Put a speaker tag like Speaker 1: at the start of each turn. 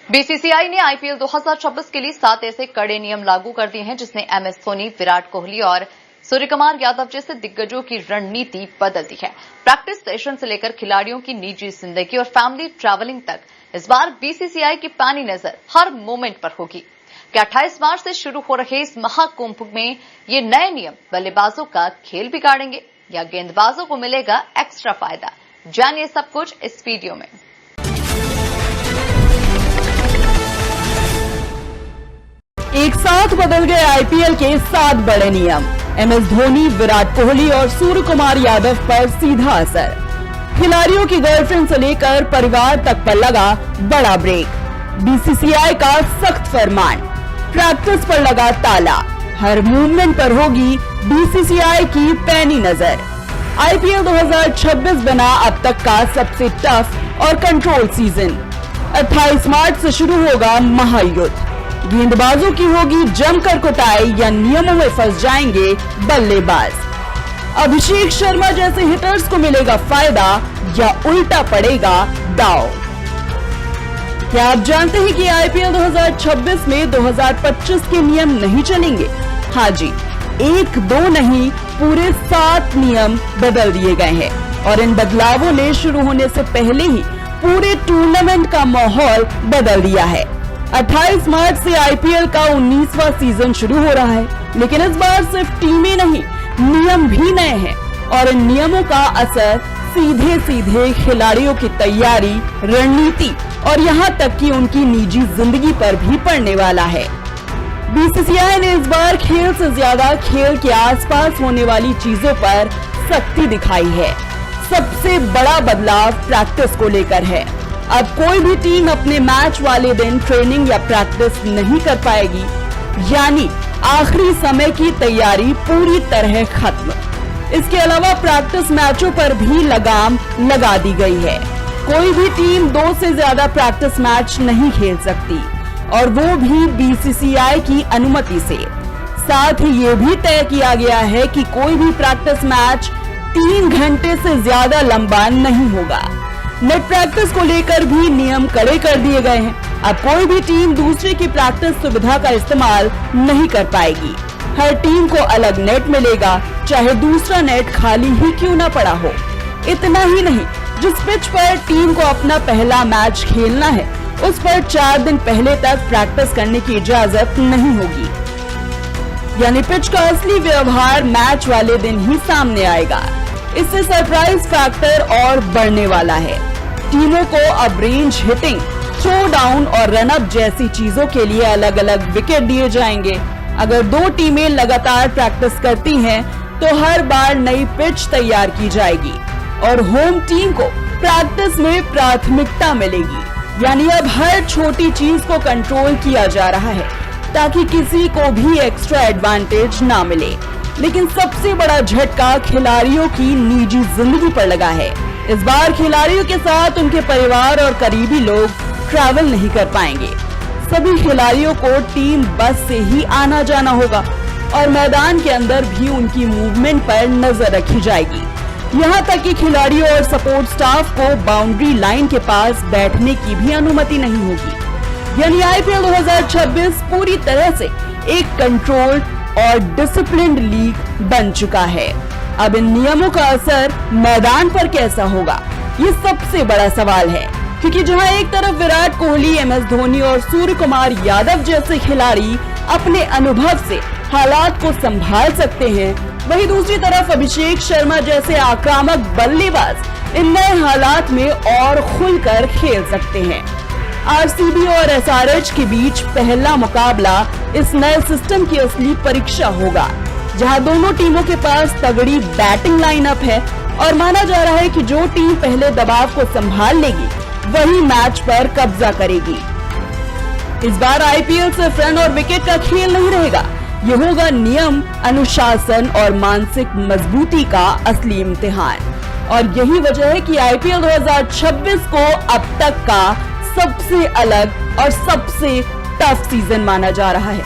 Speaker 1: BCCI ने IPL 2026 के लिए 7 ऐसे कड़े नियम लागू कर दिए हैं जिसने एमएस धोनी, विराट कोहली और सूर्यकुमार यादव जैसे दिग्गजों की रणनीति बदल दी है। प्रैक्टिस सेशन से लेकर खिलाड़ियों की निजी जिंदगी और फैमिली ट्रैवलिंग तक इस बार बीसीसीआई की पैनी नजर हर मोमेंट पर होगी। क्या 28 मार्च से शुरू हो रहे इस महाकुंभ में ये नए नियम बल्लेबाजों का खेल बिगाड़ेंगे या गेंदबाजों को मिलेगा एक्स्ट्रा फायदा? जानिए सब कुछ इस वीडियो में।
Speaker 2: एक साथ बदल गए आईपीएल के 7 बड़े नियम। एमएस धोनी, विराट कोहली और सूर्यकुमार यादव पर सीधा असर। खिलाड़ियों की गर्लफ्रेंड से लेकर परिवार तक पर लगा बड़ा ब्रेक। बीसीसीआई का सख्त फरमान, प्रैक्टिस पर लगा ताला, हर मूवमेंट पर होगी बीसीसीआई की पैनी नजर। आईपीएल 2026 बना अब तक का सबसे टफ और कंट्रोल सीजन। 28 मार्च से शुरू होगा महायुद्ध। गेंदबाजों की होगी जमकर कुटाई या नियमों में फंस जाएंगे बल्लेबाज। अभिषेक शर्मा जैसे हिटर्स को मिलेगा फायदा या उल्टा पड़ेगा दांव? क्या आप जानते हैं कि आईपीएल 2026 में 2025 के नियम नहीं चलेंगे? हाँ जी, 1-2 नहीं, पूरे 7 नियम बदल दिए गए हैं और इन बदलावों ने शुरू होने से पहले ही पूरे टूर्नामेंट का माहौल बदल दिया है। 28 मार्च से आईपीएल का 19वां सीजन शुरू हो रहा है, लेकिन इस बार सिर्फ टीमें नहीं, नियम भी नए हैं और इन नियमों का असर सीधे खिलाड़ियों की तैयारी, रणनीति और यहाँ तक कि उनकी निजी जिंदगी पर भी पड़ने वाला है। बीसीसीआई ने इस बार खेल से ज्यादा खेल के आसपास होने वाली चीजों पर सख्ती दिखाई है। सबसे बड़ा बदलाव प्रैक्टिस को लेकर है। अब कोई भी टीम अपने मैच वाले दिन ट्रेनिंग या प्रैक्टिस नहीं कर पाएगी, यानी आखिरी समय की तैयारी पूरी तरह खत्म। इसके अलावा प्रैक्टिस मैचों पर भी लगाम लगा दी गई है। कोई भी टीम 2 से ज्यादा प्रैक्टिस मैच नहीं खेल सकती और वो भी बीसीसीआई की अनुमति से। साथ ही ये भी तय किया गया है कि कोई भी प्रैक्टिस मैच 3 घंटे से ज्यादा लंबा नहीं होगा। नेट प्रैक्टिस को लेकर भी नियम कड़े कर दिए गए हैं। अब कोई भी टीम दूसरे की प्रैक्टिस सुविधा का इस्तेमाल नहीं कर पाएगी। हर टीम को अलग नेट मिलेगा, चाहे दूसरा नेट खाली ही क्यों न पड़ा हो। इतना ही नहीं, जिस पिच पर टीम को अपना पहला मैच खेलना है, उस पर 4 दिन पहले तक प्रैक्टिस करने की इजाजत नहीं होगी। यानी पिच का असली व्यवहार मैच वाले दिन ही सामने आएगा। इससे सरप्राइज फैक्टर और बढ़ने वाला है। टीमों को अब रेंज हिटिंग, थ्रो डाउन और रन अप जैसी चीजों के लिए अलग अलग विकेट दिए जाएंगे। अगर 2 टीमें लगातार प्रैक्टिस करती हैं, तो हर बार नई पिच तैयार की जाएगी और होम टीम को प्रैक्टिस में प्राथमिकता मिलेगी। यानी अब हर छोटी चीज को कंट्रोल किया जा रहा है ताकि किसी को भी एक्स्ट्रा एडवांटेज ना मिले। लेकिन सबसे बड़ा झटका खिलाड़ियों की निजी जिंदगी पर लगा है। इस बार खिलाड़ियों के साथ उनके परिवार और करीबी लोग ट्रैवल नहीं कर पाएंगे। सभी खिलाड़ियों को टीम बस से ही आना जाना होगा और मैदान के अंदर भी उनकी मूवमेंट पर नजर रखी जाएगी। यहाँ तक कि खिलाड़ियों और सपोर्ट स्टाफ को बाउंड्री लाइन के पास बैठने की भी अनुमति नहीं होगी। यानी आईपीएल 2026 पूरी तरह से एक कंट्रोल्ड और डिसिप्लिन्ड लीग बन चुका है। अब इन नियमों का असर मैदान पर कैसा होगा, ये सबसे बड़ा सवाल है, क्योंकि जहां एक तरफ विराट कोहली, एमएस धोनी और सूर्यकुमार यादव जैसे खिलाड़ी अपने अनुभव से हालात को संभाल सकते हैं, वहीं दूसरी तरफ अभिषेक शर्मा जैसे आक्रामक बल्लेबाज इन नए हालात में और खुलकर खेल सकते हैं। आरसीबी और एसआरएच के बीच पहला मुकाबला इस नए सिस्टम की असली परीक्षा होगा, जहां दोनों टीमों के पास तगड़ी बैटिंग लाइनअप है और माना जा रहा है कि जो टीम पहले दबाव को संभाल लेगी वही मैच पर कब्जा करेगी। इस बार आईपीएल सिर्फ रन और विकेट का खेल नहीं रहेगा, ये होगा नियम, अनुशासन और मानसिक मजबूती का असली इम्तिहान। और यही वजह है कि आईपीएल 2026 को अब तक का सबसे अलग और सबसे टफ सीजन माना जा रहा है।